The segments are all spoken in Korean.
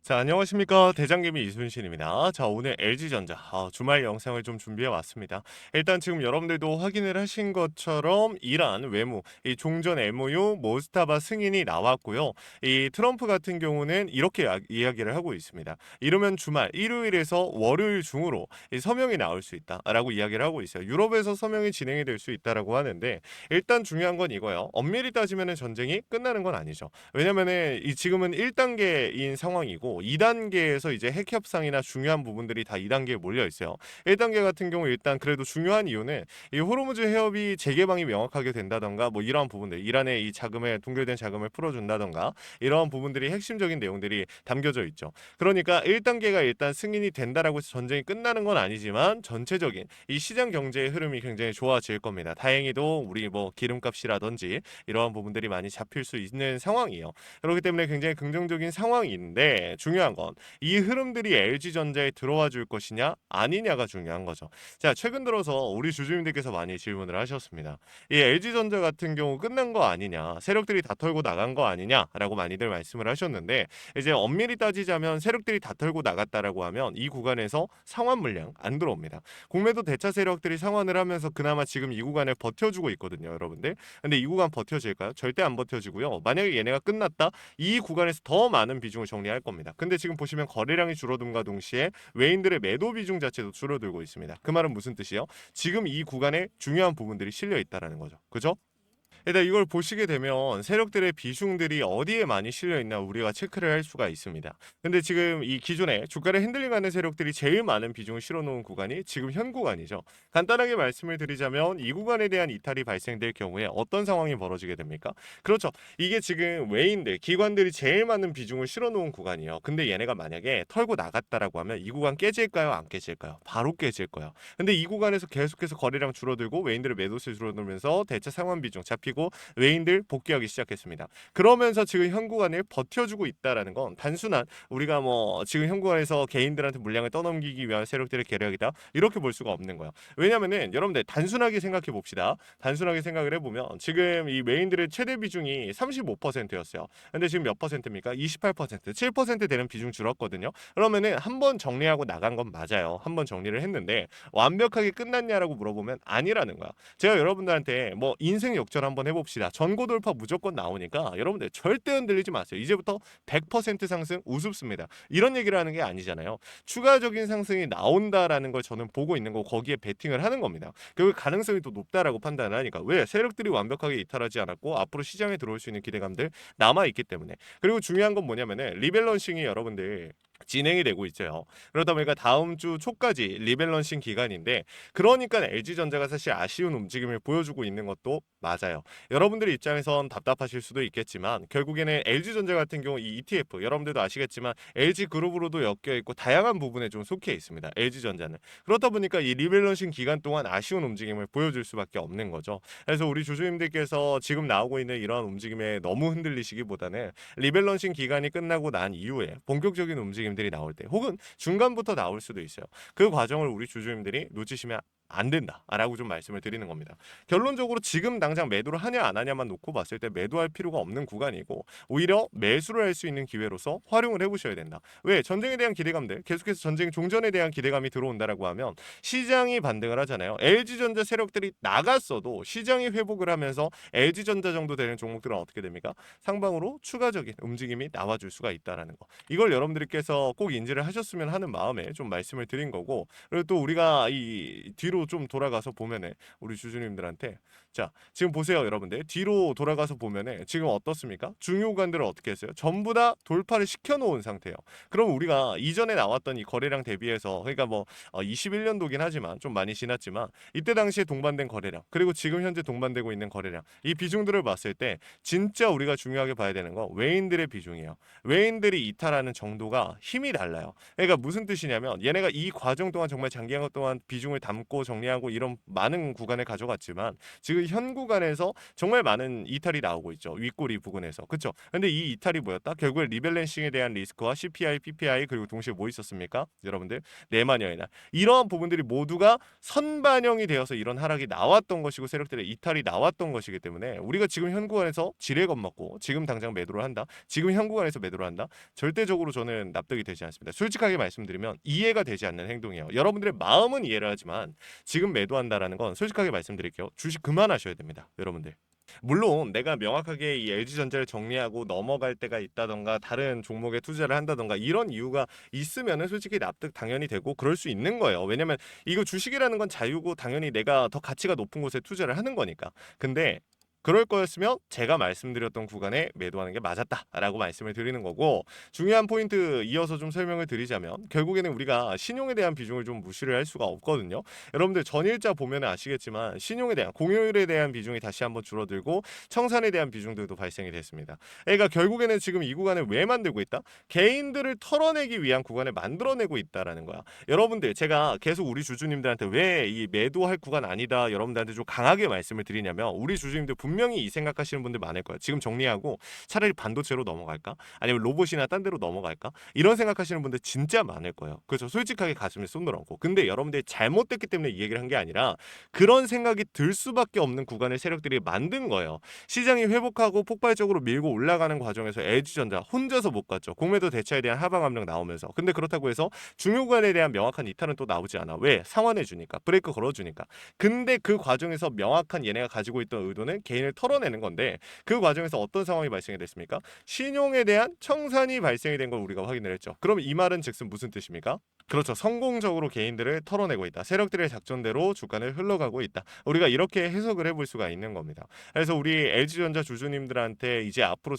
자, 안녕하십니까. 대장개미 이순신입니다. 자, 오늘 LG전자 주말 영상을 좀 준비해 왔습니다. 일단 지금 여러분들도 확인을 하신 것처럼 이란 외무, 이 종전 MOU 모스타바 승인이 나왔고요. 이 트럼프 같은 경우는 이렇게 이야기를 하고 있습니다. 이르면 주말, 일요일에서 월요일 중으로 이 서명이 나올 수 있다라고 이야기를 하고 있어요. 유럽에서 서명이 진행이 될 수 있다라고 하는데 일단 중요한 건 이거예요. 엄밀히 따지면 전쟁이 끝나는 건 아니죠. 왜냐면은 이 지금은 1단계인 상황이고 2단계에서 이제 핵 협상이나 중요한 부분들이 다 2단계에 몰려 있어요. 1단계 같은 경우 일단 그래도 중요한 이유는 이 호르무즈 해협이 재개방이 명확하게 된다던가 뭐 이러한 부분들, 이란의 이 자금을 동결된 자금을 풀어준다던가 이러한 부분들이 핵심적인 내용들이 담겨져 있죠. 그러니까 1단계가 일단 승인이 된다라고 해서 전쟁이 끝나는 건 아니지만 전체적인 이 시장 경제의 흐름이 굉장히 좋아질 겁니다. 다행히도 우리 뭐 기름값이라든지 이러한 부분들이 많이 잡힐 수 있는 상황이에요. 그렇기 때문에 굉장히 긍정적인 상황인데 중요한 건 이 흐름들이 LG전자에 들어와 줄 것이냐 아니냐가 중요한 거죠. 자, 최근 들어서 우리 주주님들께서 많이 질문을 하셨습니다. 이 LG전자 같은 경우 끝난 거 아니냐, 세력들이 다 털고 나간 거 아니냐라고 많이들 말씀을 하셨는데 이제 엄밀히 따지자면 세력들이 다 털고 나갔다라고 하면 이 구간에서 상환 물량 안 들어옵니다. 공매도 대차 세력들이 상환을 하면서 그나마 지금 이 구간을 버텨주고 있거든요, 여러분들. 근데 이 구간 버텨질까요? 절대 안 버텨지고요. 만약에 얘네가 끝났다, 이 구간에서 더 많은 비중을 정리할 겁니다. 근데 지금 보시면 거래량이 줄어든과 동시에 외인들의 매도 비중 자체도 줄어들고 있습니다. 그 말은 무슨 뜻이요? 지금 이 구간에 중요한 부분들이 실려 있다라는 거죠. 그죠? 일단 이걸 보시게 되면 세력들의 비중들이 어디에 많이 실려 있나 우리가 체크를 할 수가 있습니다. 근데 지금 이 기존에 주가를 핸들링하는 세력들이 제일 많은 비중을 실어놓은 구간이 지금 현 구간이죠. 간단하게 말씀을 드리자면 이 구간에 대한 이탈이 발생될 경우에 어떤 상황이 벌어지게 됩니까? 그렇죠. 이게 지금 외인들, 기관들이 제일 많은 비중을 실어놓은 구간이에요. 근데 얘네가 만약에 털고 나갔다라고 하면 이 구간 깨질까요? 안 깨질까요? 바로 깨질 거예요. 근데 이 구간에서 계속해서 거래량 줄어들고 외인들의 매도세 줄어들면서 대체 상환 비중 잡히고 외인들 복귀하기 시작했습니다. 그러면서 지금 현 구간을 버텨주고 있다라는 건 단순한 우리가 뭐 지금 현 구간에서 개인들한테 물량을 떠넘기기 위한 세력들의 계략이다 이렇게 볼 수가 없는 거예요. 왜냐면은 여러분들 단순하게 생각해 봅시다. 단순하게 생각을 해보면 지금 이 외인들의 최대 비중이 35%였어요. 근데 지금 몇 퍼센트입니까? 28%, 7% 되는 비중 줄었거든요. 그러면은 한 번 정리하고 나간 건 맞아요. 한 번 정리를 했는데 완벽하게 끝났냐라고 물어보면 아니라는 거야. 제가 여러분들한테 뭐 인생 역전 한번 해봅시다. 전고 돌파 무조건 나오니까 여러분들 절대 흔들리지 마세요. 이제부터 100% 상승 우습습니다. 이런 얘기를 하는 게 아니잖아요. 추가적인 상승이 나온다라는 걸 저는 보고 있는 거 거기에 베팅을 하는 겁니다. 그 가능성이 더 높다라고 판단을 하니까 왜 세력들이 완벽하게 이탈하지 않았고 앞으로 시장에 들어올 수 있는 기대감들 남아 있기 때문에. 그리고 중요한 건 뭐냐면은 리밸런싱이 여러분들 진행이 되고 있어요. 그러다 보니까 다음 주 초까지 리밸런싱 기간인데 그러니까 LG전자가 사실 아쉬운 움직임을 보여주고 있는 것도 맞아요. 여러분들 입장에선 답답하실 수도 있겠지만 결국에는 LG전자 같은 경우 이 ETF 여러분들도 아시겠지만 LG그룹으로도 엮여 있고 다양한 부분에 좀 속해 있습니다. LG전자는. 그렇다 보니까 이 리밸런싱 기간 동안 아쉬운 움직임을 보여줄 수밖에 없는 거죠. 그래서 우리 주주님들께서 지금 나오고 있는 이러한 움직임에 너무 흔들리시기보다는 리밸런싱 기간이 끝나고 난 이후에 본격적인 움직임들이 나올 때 혹은 중간부터 나올 수도 있어요. 그 과정을 우리 주주님들이 놓치시면 안 된다라고 좀 말씀을 드리는 겁니다. 결론적으로 지금 당장 매도를 하냐 안 하냐만 놓고 봤을 때 매도할 필요가 없는 구간이고 오히려 매수를 할 수 있는 기회로서 활용을 해보셔야 된다. 왜? 전쟁에 대한 기대감들 계속해서 전쟁 종전에 대한 기대감이 들어온다라고 하면 시장이 반등을 하잖아요. LG전자 세력들이 나갔어도 시장이 회복을 하면서 LG전자 정도 되는 종목들은 어떻게 됩니까? 상방으로 추가적인 움직임이 나와줄 수가 있다라는 거. 이걸 여러분들께서 꼭 인지를 하셨으면 하는 마음에 좀 말씀을 드린 거고 그리고 또 우리가 이 뒤로 좀 돌아가서 보면은 우리 주주님들한테 자 지금 보세요 여러분들 뒤로 돌아가서 보면은 지금 어떻습니까? 중요 구간들을 어떻게 했어요? 전부 다 돌파를 시켜놓은 상태예요. 그럼 우리가 이전에 나왔던 이 거래량 대비해서 그러니까 뭐 21년도긴 하지만 좀 많이 지났지만 이때 당시에 동반된 거래량 그리고 지금 현재 동반되고 있는 거래량 이 비중들을 봤을 때 진짜 우리가 중요하게 봐야 되는 건 외인들의 비중이에요. 외인들이 이탈하는 정도가 힘이 달라요. 그러니까 무슨 뜻이냐면 얘네가 이 과정 동안 정말 장기간 동안 비중을 담고 정리하고 이런 많은 구간을 가져갔지만 지금 현 구간에서 정말 많은 이탈이 나오고 있죠. 윗꼬리 부근에서. 그쵸? 근데 이 이탈이 뭐였다? 결국에 리밸런싱에 대한 리스크와 CPI, PPI 그리고 동시에 뭐 있었습니까? 여러분들 내마녀의 날. 이러한 부분들이 모두가 선반영이 되어서 이런 하락이 나왔던 것이고 세력들의 이탈이 나왔던 것이기 때문에 우리가 지금 현 구간에서 지레 겁먹고 지금 당장 매도를 한다. 지금 현 구간에서 매도를 한다. 절대적으로 저는 납득이 되지 않습니다. 솔직하게 말씀드리면 이해가 되지 않는 행동이에요. 여러분들의 마음은 이해를 하지만 지금 매도한다라는 건 솔직하게 말씀드릴게요. 주식 그만하셔야 됩니다. 여러분들. 물론 내가 명확하게 이 LG전자를 정리하고 넘어갈 때가 있다던가 다른 종목에 투자를 한다던가 이런 이유가 있으면은 솔직히 납득 당연히 되고 그럴 수 있는 거예요. 왜냐면 이거 주식이라는 건 자유고 당연히 내가 더 가치가 높은 곳에 투자를 하는 거니까. 근데 그럴 거였으면 제가 말씀드렸던 구간에 매도하는 게 맞았다라고 말씀을 드리는 거고 중요한 포인트 이어서 좀 설명을 드리자면 결국에는 우리가 신용에 대한 비중을 좀 무시를 할 수가 없거든요. 여러분들 전일자 보면 아시겠지만 신용에 대한 공효율에 대한 비중이 다시 한번 줄어들고 청산에 대한 비중들도 발생이 됐습니다. 그러니까 결국에는 지금 이 구간을 왜 만들고 있다? 개인들을 털어내기 위한 구간을 만들어내고 있다라는 거야. 여러분들 제가 계속 우리 주주님들한테 왜 이 매도할 구간 아니다 여러분들한테 좀 강하게 말씀을 드리냐면 우리 주주님들 분명히 이 생각하시는 분들 많을 거예요. 지금 정리하고 차라리 반도체로 넘어갈까? 아니면 로봇이나 딴 데로 넘어갈까? 이런 생각하시는 분들 진짜 많을 거예요. 그래서 솔직하게 가슴에 손을 얹고. 근데 여러분들이 잘못됐기 때문에 이 얘기를 한 게 아니라 그런 생각이 들 수밖에 없는 구간을 세력들이 만든 거예요. 시장이 회복하고 폭발적으로 밀고 올라가는 과정에서 LG전자 혼자서 못 갔죠. 공매도 대차에 대한 하방 압력 나오면서. 근데 그렇다고 해서 중요 구간에 대한 명확한 이탈은 또 나오지 않아. 왜? 상환해 주니까. 브레이크 걸어 주니까. 근데 그 과정에서 명확한 얘네가 가지고 있던 의도는 개인을 털어내는 건데 그 과정에서 어떤 상황이 발생이 됐습니까? 신용에 대한 청산이 발생이 된 걸 우리가 확인을 했죠. 그럼 이 말은 즉슨 무슨 뜻입니까? 그렇죠. 성공적으로 개인들을 털어내고 있다. 세력들의 작전대로 주가를 흘러가고 있다. 우리가 이렇게 해석을 해볼 수가 있는 겁니다. 그래서 우리 LG전자 주주님들한테 이제 앞으로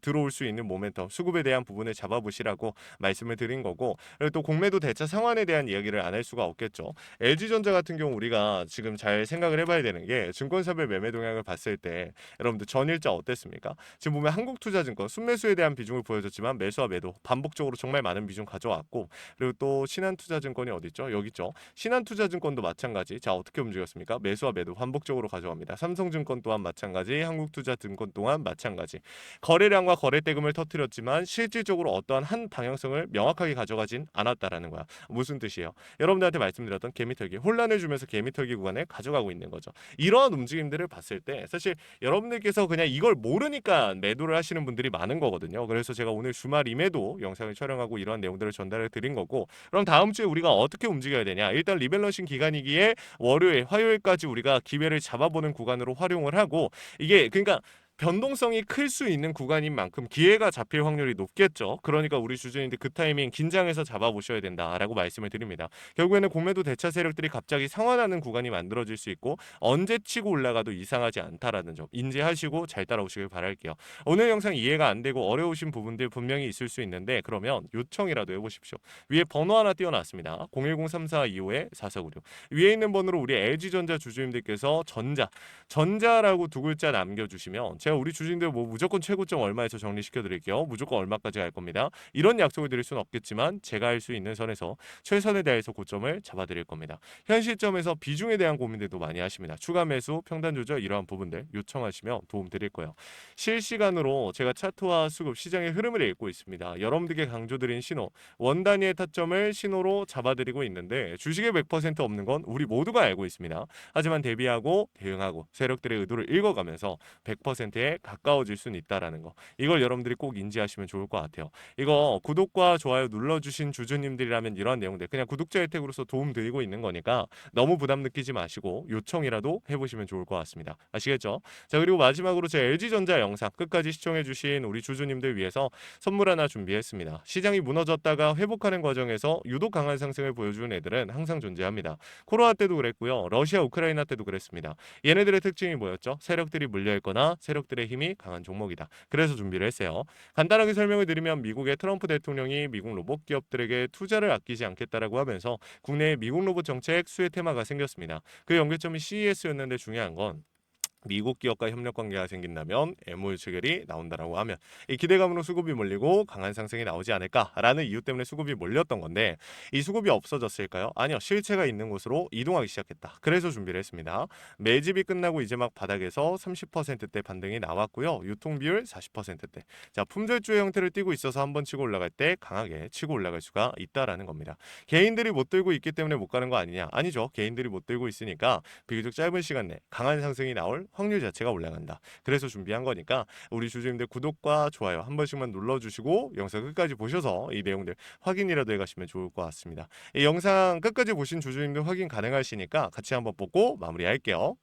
들어올 수 있는 모멘텀, 수급에 대한 부분을 잡아보시라고 말씀을 드린 거고 그리고 또 공매도 대차 상환에 대한 이야기를 안 할 수가 없겠죠. LG전자 같은 경우 우리가 지금 잘 생각을 해봐야 되는 게 증권사별 매매 동향을 봤을 때 여러분들 전일자 어땠습니까? 지금 보면 한국투자증권 순매수에 대한 비중을 보여줬지만 매수와 매도 반복적으로 정말 많은 비중 가져왔고 그리고 또 신한투자증권이 어디 있죠? 여기 있죠. 신한투자증권도 마찬가지. 자 어떻게 움직였습니까? 매수와 매도 반복적으로 가져갑니다. 삼성증권 또한 마찬가지. 한국투자증권 또한 마찬가지. 거래량과 거래대금을 터뜨렸지만 실질적으로 어떠한 한 방향성을 명확하게 가져가진 않았다라는 거야. 무슨 뜻이에요? 여러분들한테 말씀드렸던 개미털기 혼란을 주면서 개미털기 구간에 가져가고 있는 거죠. 이러한 움직임들을 봤을 때 사실 여러분들께서 그냥 이걸 모르니까 매도를 하시는 분들이 많은 거거든요. 그래서 제가 오늘 주말임에도 영상을 촬영하고 이러한 내용들을 전달해 드린 거고 그럼 다음 주에 우리가 어떻게 움직여야 되냐? 일단 리밸런싱 기간이기에 월요일, 화요일까지 우리가 기회를 잡아보는 구간으로 활용을 하고 이게 그러니까 변동성이 클 수 있는 구간인 만큼 기회가 잡힐 확률이 높겠죠. 그러니까 우리 주주님들 그 타이밍 긴장해서 잡아보셔야 된다라고 말씀을 드립니다. 결국에는 공매도 대차 세력들이 갑자기 상환하는 구간이 만들어질 수 있고 언제 치고 올라가도 이상하지 않다라는 점 인지하시고 잘 따라오시길 바랄게요. 오늘 영상 이해가 안 되고 어려우신 부분들 분명히 있을 수 있는데 그러면 요청이라도 해보십시오. 위에 번호 하나 띄워놨습니다. 010-3425-4496 위에 있는 번호로 우리 LG전자 주주님들께서 전자라고 두 글자 남겨주시면 제가 우리 주주님들 뭐 무조건 최고점 얼마에서 정리시켜 드릴게요. 무조건 얼마까지 갈 겁니다. 이런 약속을 드릴 수는 없겠지만 제가 할 수 있는 선에서 최선에 다해서 고점을 잡아 드릴 겁니다. 현 시점에서 비중에 대한 고민들도 많이 하십니다. 추가 매수, 평단 조절 이러한 부분들 요청하시면 도움 드릴 거예요. 실시간으로 제가 차트와 수급, 시장의 흐름을 읽고 있습니다. 여러분들께 강조드린 신호, 원 단위의 타점을 신호로 잡아드리고 있는데 주식에 100% 없는 건 우리 모두가 알고 있습니다. 하지만 대비하고 대응하고 세력들의 의도를 읽어가면서 100%에 가까워질 수는 있다라는 거. 이걸 여러분들이 꼭 인지하시면 좋을 것 같아요. 이거 구독과 좋아요 눌러주신 주주님들이라면 이러한 내용들 그냥 구독자 혜택으로서 도움 드리고 있는 거니까 너무 부담 느끼지 마시고 요청이라도 해보시면 좋을 것 같습니다. 아시겠죠? 자 그리고 마지막으로 제 LG전자 영상 끝까지 시청해주신 우리 주주님들 위해서 선물 하나 준비했습니다. 시장이 무너졌다가 회복하는 과정에서 유독 강한 상승을 보여주는 애들은 항상 존재합니다. 코로나 때도 그랬고요. 러시아 우크라이나 때도 그랬습니다. 얘네들의 특징이 뭐였죠? 세력들이 물려있거나 세력들의 힘이 강한 종목이다. 그래서 준비를 했어요. 간단하게 설명을 드리면 미국의 트럼프 대통령이 미국 로봇 기업들에게 투자를 아끼지 않겠다라고 하면서 국내에 미국 로봇 정책 수혜 테마가 생겼습니다. 그 연결점이 CES였는데 중요한 건 미국 기업과 협력 관계가 생긴다면 MOU 체결이 나온다라고 하면 이 기대감으로 수급이 몰리고 강한 상승이 나오지 않을까라는 이유 때문에 수급이 몰렸던 건데 이 수급이 없어졌을까요? 아니요. 실체가 있는 곳으로 이동하기 시작했다. 그래서 준비를 했습니다. 매집이 끝나고 이제 막 바닥에서 30%대 반등이 나왔고요. 유통 비율 40%대. 자, 품절주의 형태를 띠고 있어서 한번 치고 올라갈 때 강하게 치고 올라갈 수가 있다라는 겁니다. 개인들이 못 들고 있기 때문에 못 가는 거 아니냐? 아니죠. 개인들이 못 들고 있으니까 비교적 짧은 시간 내 강한 상승이 나올 확률 자체가 올라간다. 그래서 준비한 거니까 우리 주주님들 구독과 좋아요 한 번씩만 눌러주시고 영상 끝까지 보셔서 이 내용들 확인이라도 해가시면 좋을 것 같습니다. 이 영상 끝까지 보신 주주님들 확인 가능하시니까 같이 한번 보고 마무리할게요.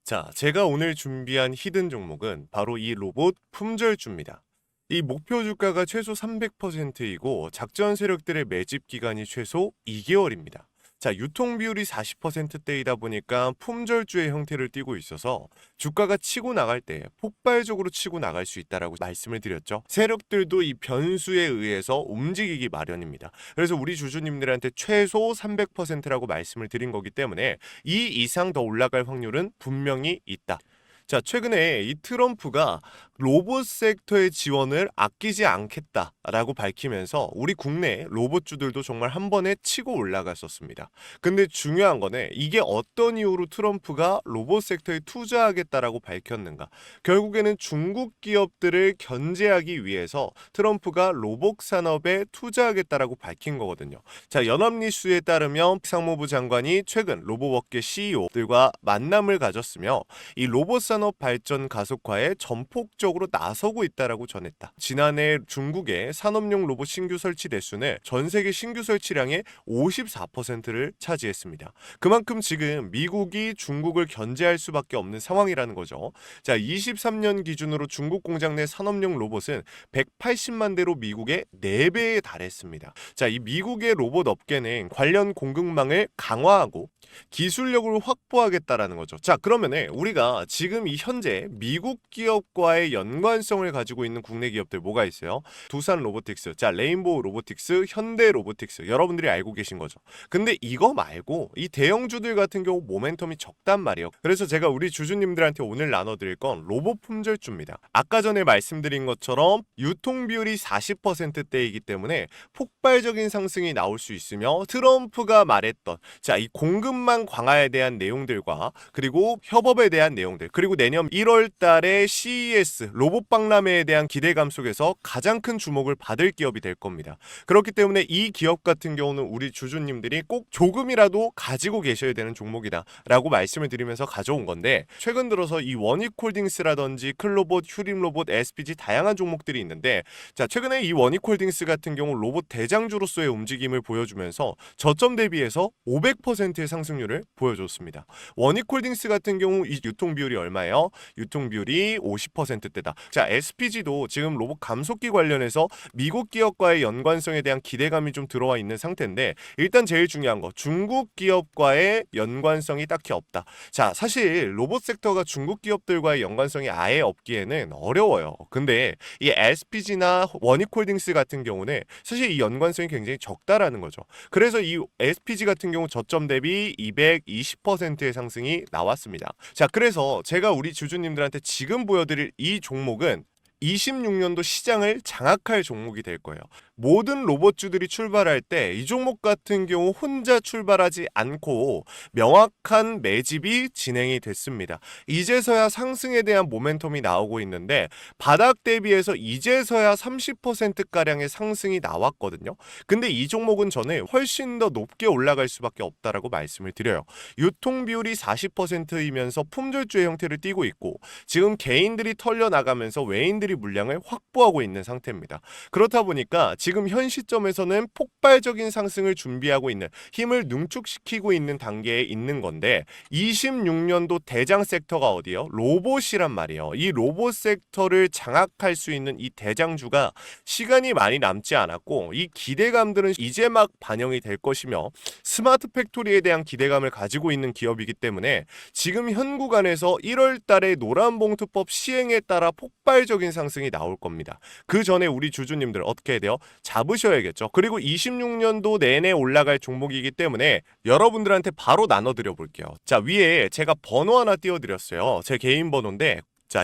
자, 제가 오늘 준비한 히든 종목은 바로 이 로봇 품절주입니다. 이 목표 주가가 최소 300%이고 작전 세력들의 매집 기간이 최소 2개월입니다. 자, 유통 비율이 40%대이다 보니까 품절주의 형태를 띠고 있어서 주가가 치고 나갈 때 폭발적으로 치고 나갈 수 있다라고 말씀을 드렸죠. 세력들도 이 변수에 의해서 움직이기 마련입니다. 그래서 우리 주주님들한테 최소 300%라고 말씀을 드린 거기 때문에 이 이상 더 올라갈 확률은 분명히 있다. 자, 최근에 이 트럼프가 로봇 섹터의 지원을 아끼지 않겠다라고 밝히면서 우리 국내 로봇주들도 정말 한 번에 치고 올라갔었습니다. 근데 중요한 거는 이게 어떤 이유로 트럼프가 로봇 섹터에 투자하겠다라고 밝혔는가? 결국에는 중국 기업들을 견제하기 위해서 트럼프가 로봇 산업에 투자하겠다라고 밝힌 거거든요. 자, 연합뉴스에 따르면 상무부 장관이 최근 로봇업계 CEO들과 만남을 가졌으며 이 로봇 산업 발전 가속화에 전폭적으로 나서고 있다라고 전했다. 지난해 중국의 산업용 로봇 신규 설치 대수는 전 세계 신규 설치량의 54%를 차지했습니다. 그만큼 지금 미국이 중국을 견제할 수밖에 없는 상황이라는 거죠. 자, 23년 기준으로 중국 공장 내 산업용 로봇은 180만 대로 미국의 4배에 달했습니다. 자, 이 미국의 로봇 업계는 관련 공급망을 강화하고 기술력을 확보하겠다라는 거죠. 자, 그러면은 우리가 지금 이 현재 미국 기업과의 연관성을 가지고 있는 국내 기업들 뭐가 있어요? 두산 로보틱스, 자, 레인보우 로보틱스, 현대 로보틱스, 여러분들이 알고 계신 거죠. 근데 이거 말고 이 대형주들 같은 경우 모멘텀이 적단 말이에요. 그래서 제가 우리 주주님들한테 오늘 나눠드릴 건 로봇 품절주입니다. 아까 전에 말씀드린 것처럼 유통 비율이 40%대이기 때문에 폭발적인 상승이 나올 수 있으며 트럼프가 말했던 자, 이 공급망 강화에 대한 내용들과 그리고 협업에 대한 내용들 그리고 내년 1월 달에 CES 로봇 박람회에 대한 기대감 속에서 가장 큰 주목을 받을 기업이 될 겁니다. 그렇기 때문에 이 기업 같은 경우는 우리 주주님들이 꼭 조금이라도 가지고 계셔야 되는 종목이다 라고 말씀을 드리면서 가져온 건데 최근 들어서 이 원익홀딩스라든지 클로봇, 휴림로봇, SPG 다양한 종목들이 있는데 자, 최근에 이 원익홀딩스 같은 경우 로봇 대장주로서의 움직임을 보여주면서 저점 대비해서 500%의 상승률을 보여줬습니다. 원익홀딩스 같은 경우 이 유통 비율이 얼마예요? 유통 비율이 50%대다. 자, SPG도 지금 로봇 감속기 관련해서 미국 기업과의 연관성에 대한 기대감이 좀 들어와 있는 상태인데 일단 제일 중요한 거 중국 기업과의 연관성이 딱히 없다. 자, 사실 로봇 섹터가 중국 기업들과의 연관성이 아예 없기에는 어려워요. 근데 이 SPG나 원익홀딩스 같은 경우는 사실 이 연관성이 굉장히 적다라는 거죠. 그래서 이 SPG 같은 경우 저점 대비 220%의 상승이 나왔습니다. 자, 그래서 제가 우리 주주님들한테 지금 보여드릴 이 종목은 26년도 시장을 장악할 종목이 될 거예요. 모든 로봇주들이 출발할 때 이 종목 같은 경우 혼자 출발하지 않고 명확한 매집이 진행이 됐습니다. 이제서야 상승에 대한 모멘텀이 나오고 있는데 바닥 대비해서 이제서야 30%가량의 상승이 나왔거든요. 근데 이 종목은 저는 훨씬 더 높게 올라갈 수밖에 없다라고 말씀을 드려요. 유통 비율이 40%이면서 품절주의 형태를 띠고 있고 지금 개인들이 털려나가면서 외인들이 물량을 확보하고 있는 상태입니다. 그렇다 보니까 지금 현 시점에서는 폭발적인 상승을 준비하고 있는 힘을 능축시키고 있는 단계에 있는 건데 26년도 대장 섹터가 어디예요? 로봇이란 말이에요. 이 로봇 섹터를 장악할 수 있는 이 대장주가 시간이 많이 남지 않았고 이 기대감들은 이제 막 반영이 될 것이며 스마트 팩토리에 대한 기대감을 가지고 있는 기업이기 때문에 지금 현 구간에서 1월 달에 노란봉투법 시행에 따라 폭발적인 상승 상승이 나올 겁니다. 그 전에 우리 주주님들 어떻게 해야 돼요? 잡으셔야겠죠. 그리고 26년도 내내 올라갈 종목이기 때문에 여러분들한테 바로 나눠드려 볼게요. 자, 위에 제가 번호 하나 띄워드렸어요. 제 개인 번호인데, 자,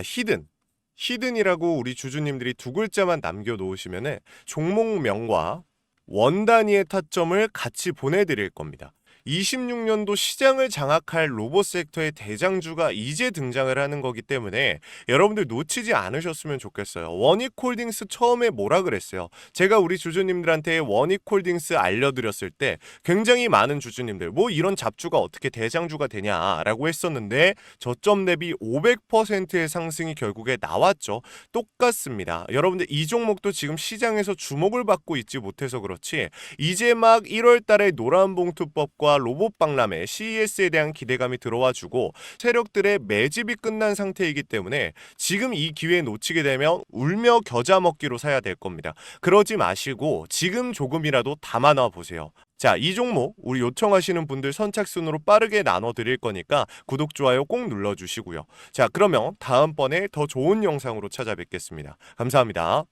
히든이라고 우리 주주님들이 두 글자만 남겨놓으시면은 종목명과 원 단위의 타점을 같이 보내드릴 겁니다. 26년도 시장을 장악할 로봇 섹터의 대장주가 이제 등장을 하는 거기 때문에 여러분들 놓치지 않으셨으면 좋겠어요. 원익홀딩스 처음에 뭐라 그랬어요? 제가 우리 주주님들한테 원익홀딩스 알려드렸을 때 굉장히 많은 주주님들 뭐 이런 잡주가 어떻게 대장주가 되냐라고 했었는데 저점 대비 500%의 상승이 결국에 나왔죠. 똑같습니다. 여러분들 이 종목도 지금 시장에서 주목을 받고 있지 못해서 그렇지 이제 막 1월 달에 노란봉투법과 로봇 박람회 CES에 대한 기대감이 들어와주고 세력들의 매집이 끝난 상태이기 때문에 지금 이 기회 놓치게 되면 울며 겨자 먹기로 사야 될 겁니다. 그러지 마시고 지금 조금이라도 담아놔 보세요. 자, 이 종목 우리 요청하시는 분들 선착순으로 빠르게 나눠드릴 거니까 구독, 좋아요 꼭 눌러주시고요. 자, 그러면 다음번에 더 좋은 영상으로 찾아뵙겠습니다. 감사합니다.